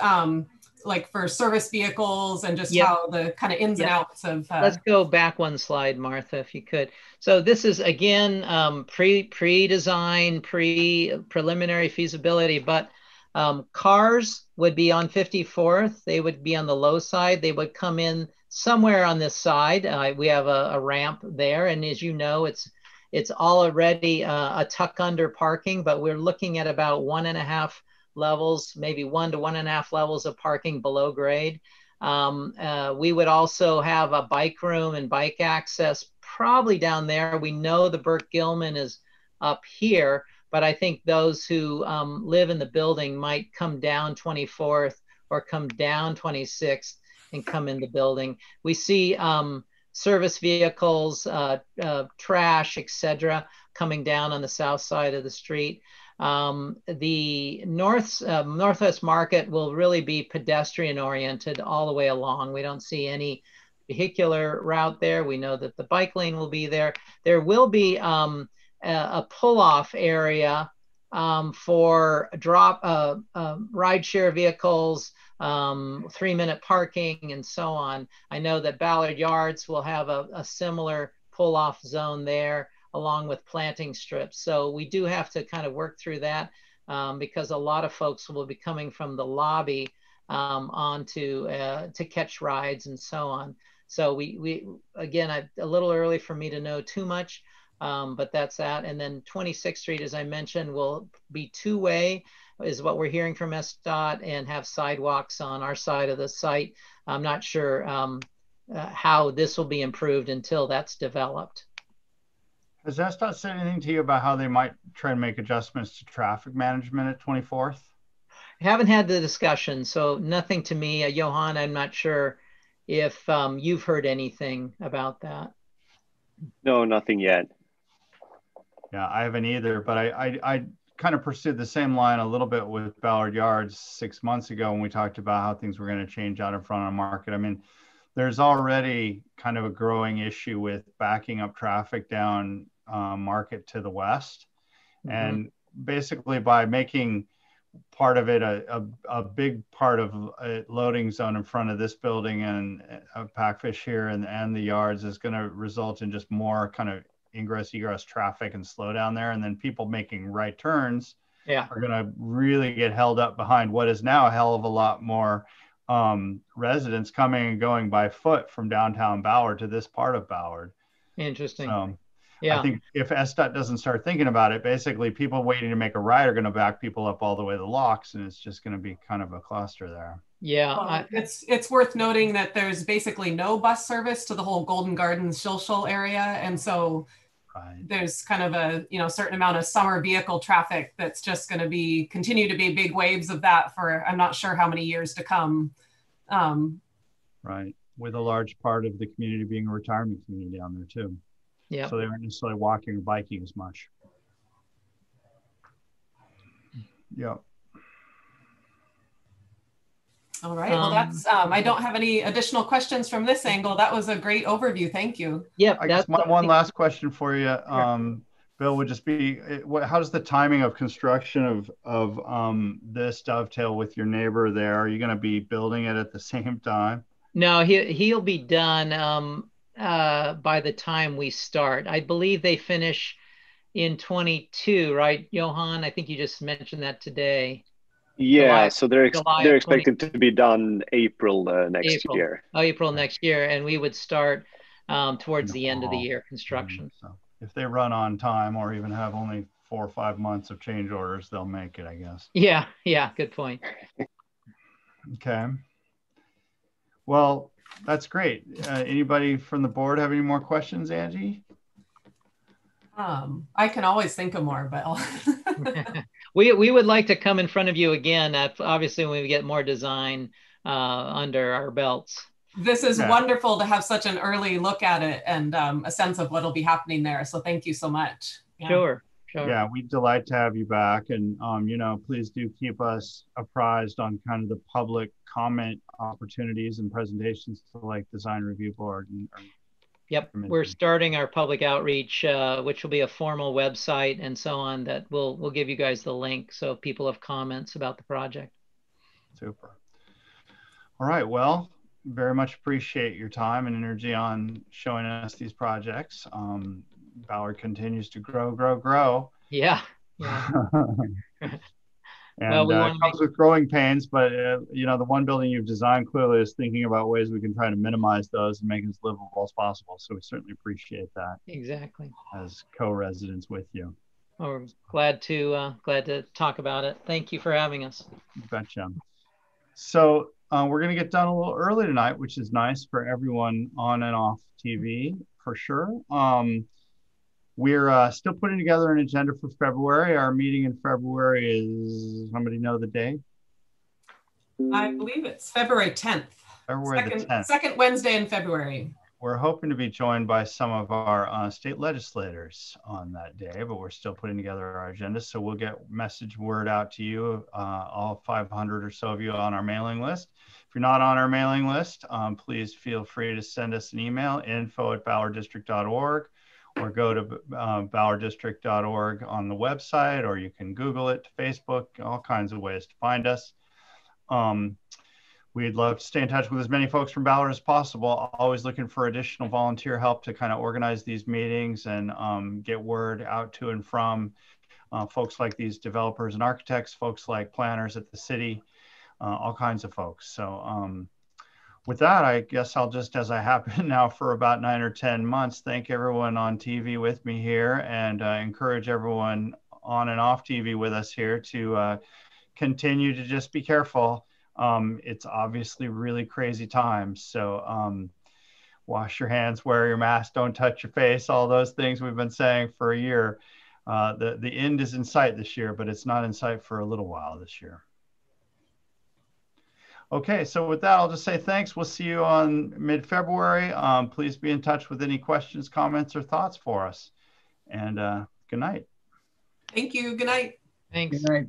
like for service vehicles and just how the kind of ins and outs of... Let's go back one slide, Martha, if you could. So this is, again, pre-design, preliminary feasibility, but cars would be on 54th. They would be on the low side. They would come in somewhere on this side. We have a ramp there, and as you know, it's already a tuck under parking, but we're looking at about 1.5 levels, maybe 1 to 1.5 levels of parking below grade. We would also have a bike room and bike access probably down there. We know the Burt Gilman is up here, but I think those who live in the building might come down 24th or come down 26th and come in the building. We see service vehicles, trash, etc., coming down on the south side of the street. The Northwest Market will really be pedestrian oriented all the way along. We don't see any vehicular route there. We know that the bike lane will be there. There will be a pull-off area for rideshare vehicles, 3-minute parking, and so on. I know that Ballard Yards will have a similar pull-off zone there, along with planting strips. So we do have to kind of work through that because a lot of folks will be coming from the lobby onto to catch rides and so on. So we again, a little early for me to know too much, but that's that. And then 26th Street, as I mentioned, will be two-way, is what we're hearing from SDOT, and have sidewalks on our side of the site. I'm not sure how this will be improved until that's developed. Has SDOT said anything to you about how they might try to make adjustments to traffic management at 24th? I haven't had the discussion, so nothing to me. Johan, I'm not sure if you've heard anything about that. No, nothing yet. Yeah, I haven't either, but I kind of pursued the same line a little bit with Ballard Yards 6 months ago when we talked about how things were going to change out in front of the market. I mean, there's already kind of a growing issue with backing up traffic down Market to the west. Mm-hmm. And basically by making part of it a big part of a loading zone in front of this building and a Packfish here and the yards is going to result in just more kind of ingress egress traffic and slow down there, and then people making right turns are going to really get held up behind what is now a hell of a lot more residents coming and going by foot from downtown Ballard to this part of Ballard. Interesting. So, I think if SDOT doesn't start thinking about it, basically people waiting to make a right are going to back people up all the way to the locks, and it's just going to be kind of a cluster there. Yeah, well, it's worth noting that there's basically no bus service to the whole Golden Gardens Shilshul area, and so there's kind of a certain amount of summer vehicle traffic that's just going to continue to be big waves of that for I'm not sure how many years to come. Right, with a large part of the community being a retirement community down there too. Yeah. So they aren't necessarily walking or biking as much. Yeah. All right. Well, that's I don't have any additional questions from this angle. That was a great overview. Thank you. Yeah. I guess one last question for you, Bill, would just be, how does the timing of construction of this dovetail with your neighbor there? Are you going to be building it at the same time? No, he'll be done by the time we start. I believe they finish in 22, right, Johan? I think you just mentioned that today. Yeah, so they're expected to be done April next year. Oh, April next year, and we would start towards the end of the year construction. So if they run on time or even have only 4 or 5 months of change orders, they'll make it, I guess. Yeah, good point. Okay. Well, that's great. Anybody from the board have any more questions, Angie? I can always think of more, Bill. We would like to come in front of you again, obviously when we get more design under our belts. This is wonderful to have such an early look at it and a sense of what'll be happening there. So thank you so much. Yeah. Sure. Yeah, we'd delight to have you back. And, please do keep us apprised on kind of the public comment opportunities and presentations to like Design Review Board. Yep, we're starting our public outreach, which will be a formal website and so on that we'll give you guys the link so if people have comments about the project. Super. All right, well, very much appreciate your time and energy on showing us these projects. Ballard continues to grow. Yeah. And it comes with growing pains, but the one building you've designed clearly is thinking about ways we can try to minimize those and make it as livable as possible. So we certainly appreciate that. Exactly. As co-residents with you. We're glad to talk about it. Thank you for having us. You betcha. So we're going to get done a little early tonight, which is nice for everyone on and off TV for sure. We're still putting together an agenda for February. Our meeting in February is, somebody know the day? I believe it's February 10th. February the 10th. Second Wednesday in February. We're hoping to be joined by some of our state legislators on that day, but we're still putting together our agenda. So we'll get word out to you, all 500 or so of you on our mailing list. If you're not on our mailing list, please feel free to send us an email, info@ballarddistrict.org. or go to ballarddistrict.org on the website, or you can Google it, Facebook, all kinds of ways to find us. we'd love to stay in touch with as many folks from Ballard as possible. Always looking for additional volunteer help to kind of organize these meetings and get word out to and from folks like these developers and architects, folks like planners at the city, all kinds of folks. So with that, I guess I'll just, as I have been now for about 9 or 10 months, thank everyone on TV with me here, and encourage everyone on and off TV with us here to continue to just be careful. It's obviously really crazy times. So wash your hands, wear your mask, don't touch your face, all those things we've been saying for a year. The end is in sight this year, but it's not in sight for a little while this year. Okay, so with that, I'll just say thanks. We'll see you on mid-February. Please be in touch with any questions, comments, or thoughts for us. And good night. Thank you. Good night. Thanks. Good night.